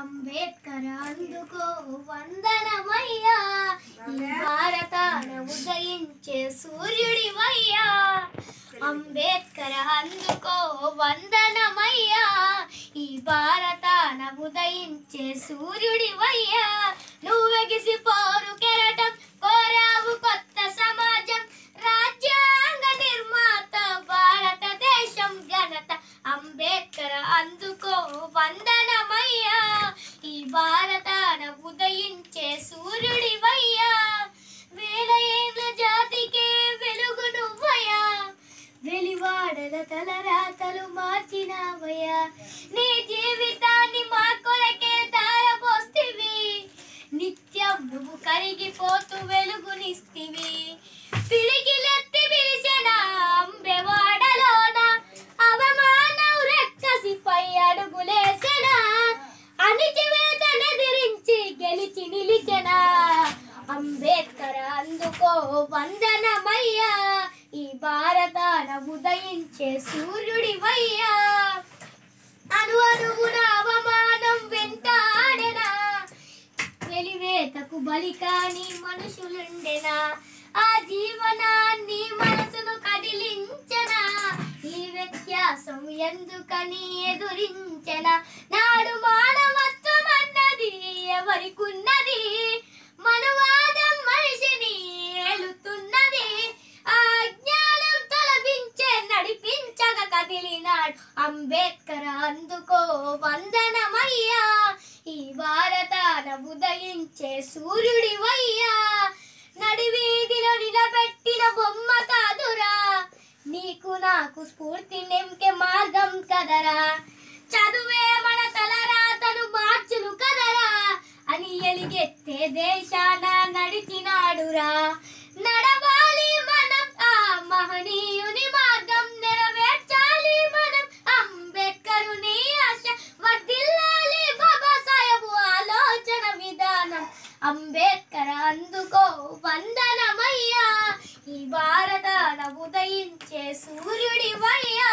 అంబేద్కర్ అందుకో వందనమయ్యా, ఈ భారతాన ఉదయించే సూర్యుడివయ్యా. అంబేద్కర్ అందుకో వందనమయ్యా, ఈ భారతాన ఉదయించే సూర్యుడివయ్యా. నువ్వెగిసిపోరు కెరటం, కోరావు కొత్త సమాజం, రాజ్యాంగ నిర్మాత భారతదేశం ఘనత. అంబేద్కర్ అందుకో వందనమయ్యా, ఈ భారతాన ఉదయించే సూర్యుడివయ్యా. వేల ఏళ్ళ జాతికే వెలుగు నువ్వయ్యా, వెలివాడల తలరాతలు మార్చినావయ్యా. నీ జీవితాన్ని మా కొరకే ధారపోస్తివి, నిత్యం నువ్వు కరిగిపోతూ వెలుగునిస్తివి. పిడికిలెత్తి పిలిచిన అంబెవాడలోన అవమానం రెక్కసిపై అడుగులేసిన, అణిచివేతనెదిరించి గెలిచి నిలిచిన. అంబేద్కర్ అందుకో వందనమయ్యా, ఈ భారతాన ఉదయించే సూర్యుడివయ్యా. అను అణువున అవమానం వెంటాడెనా, వెలివేతకు బలికాని మనుషులుండెనా. ఆ జీవనాన్ని మనసును కదిలించెనా, ఈ వ్యత్యాసం ఎందుకని ఎదురించెనా. నాడు మానవత్వం అన్నది ఎవరికున్నది, మనువాదం మనిషిని ఏలుతున్నది. ఆ జ్ఞానం తొలగించే నడిపించగా కదిలినాడు. అంబేద్కర్ అందుకో వందనమయ్యా, ఈ భారతాన ఉదయించే సూర్యుడివయ్యా. నడివీధిలో నిలబెట్టిన బొమ్మ కాదురా, నీకు నాకు స్ఫూర్తి నింకే మార్గం కదరా. చదువే మన తలరాతను మార్చును కదరా అని ఎలిగెత్తే దేశాన నడిచినాడురా. నడవాలి మనం ఆ మహనీయుని మార్గం, నెరవేర్చాలి మనం అంబేద్కరుని ఆశ, వర్ధిల్లాలి బాబాసాహెబు ఆలోచన విధానం. అంబేద్కర్ అందుకో వందనమయ్యా, ఈ భారతాన ఉదయించే సూర్యుడివయ్యా.